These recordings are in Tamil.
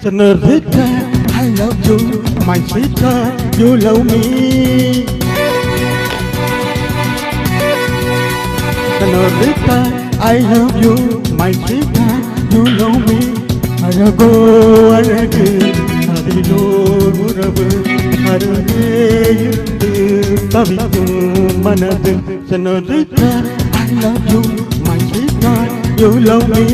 Senorita, I love you, my sweetheart, you love me. Senorita, I love you, my sweetheart, you love me. அழகோ அழகு அதிலோ உறவு அருகே இருந்து தவிக்கும் மனது. Senorita, I love you, my sweetheart, you love me.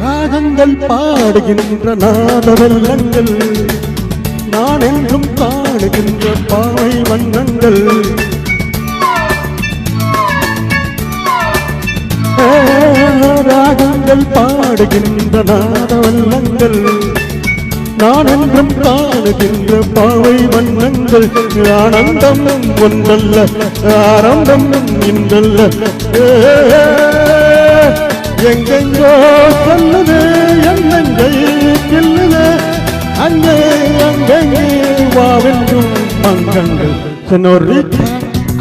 ராகங்கள் பாடுகின்ற நாத வெள்ளங்கள், நான் என்றும் காணுகின்ற பாவை வண்ணங்கள். ராகங்கள் பாடுகின்ற நாத வெள்ளங்கள், நான் என்றும் காணுகின்ற பாவை வண்ணங்கள். ஆனந்தம் ஒன்றல்ல ஆரம்பம் இன்றல்ல, எங்கெங்கோ சொல்லுது எங்கெங்கை கில்லுது, அங்கே அங்கெங்கே வாவென்றும் மங்கங்கள். Senorita,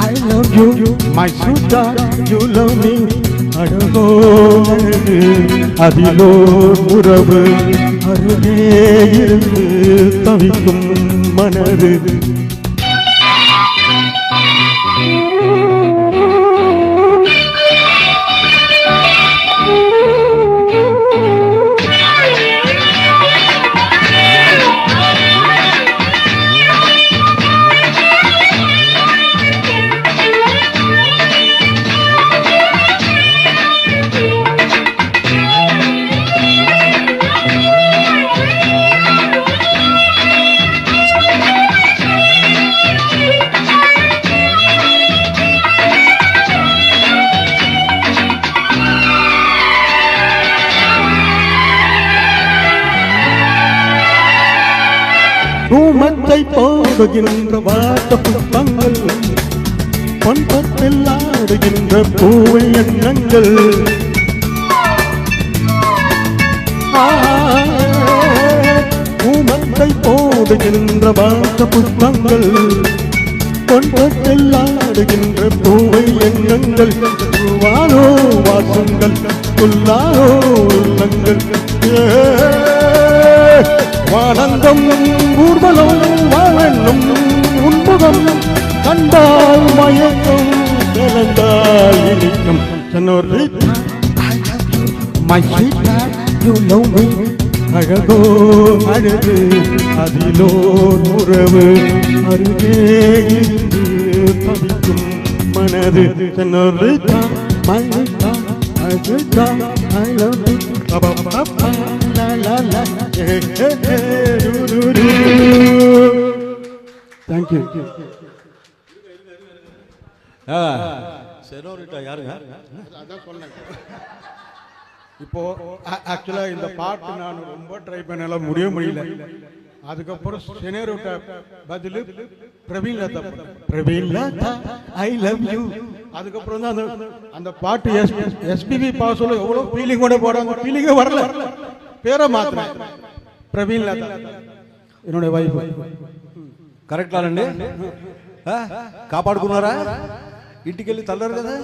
I love you, my sweetheart, you love me. அழகோ அழகு அதிலோ உறவு அருகே இருந்து தவிக்கும் மனது. பூமத்தை போடுகின்ற வாட்ட புஷ்பங்கள், பொன்பத்தில் ஆடுகின்ற பூவை எண்ணங்கள். பூமத்தை போடுகின்ற வாட்ட புஷ்பங்கள், பொன்பத்தில் ஆடுகின்ற பூவை எண்ணங்கள். வாழோ வாசங்கள் புல்லாரோ உள்ளங்கள், வானந்தம் ஊர்வலம் வாழென்னும் உண்முகம் கண்டால் மயக்கம் கலந்தால் இனிக்கும். Senorita, I love you, my sweetheart, you love me. அழகோ அழகு அதிலோ உறவு அருகே இருந்து தவிக்கும் மனது. Senorita, my sweetheart, my sweetheart, I love you. La la la, hey hey hey, do do do. Thank you. செனோரிட்டா யாருங்க? அதான் சொன்னேன். இப்போ ஆக்சுவலா இந்த பாட்டு நான் ரொம்ப ட்ரை பண்ணல, முடியல. அதுக்கப்புறம் செனோரிட்டா பதிலு பிரவீன்லதா, பிரவீன்லதா ஐ லவ் யூ. அதுக்கப்புறம் தான் அந்த பாட்டு எஸ்பிபி பாசோல எவ்வளோ ஃபீலிங்கோட போறாங்க, ஃபீலிங்கே வரல, பேரை மாத்திரம் பிரவீன்லதா என்னுடைய வைஃப். కరెక్టానండి కాపాడుకున్నారా ఇంటికి వెళ్ళి తల్లరు కదా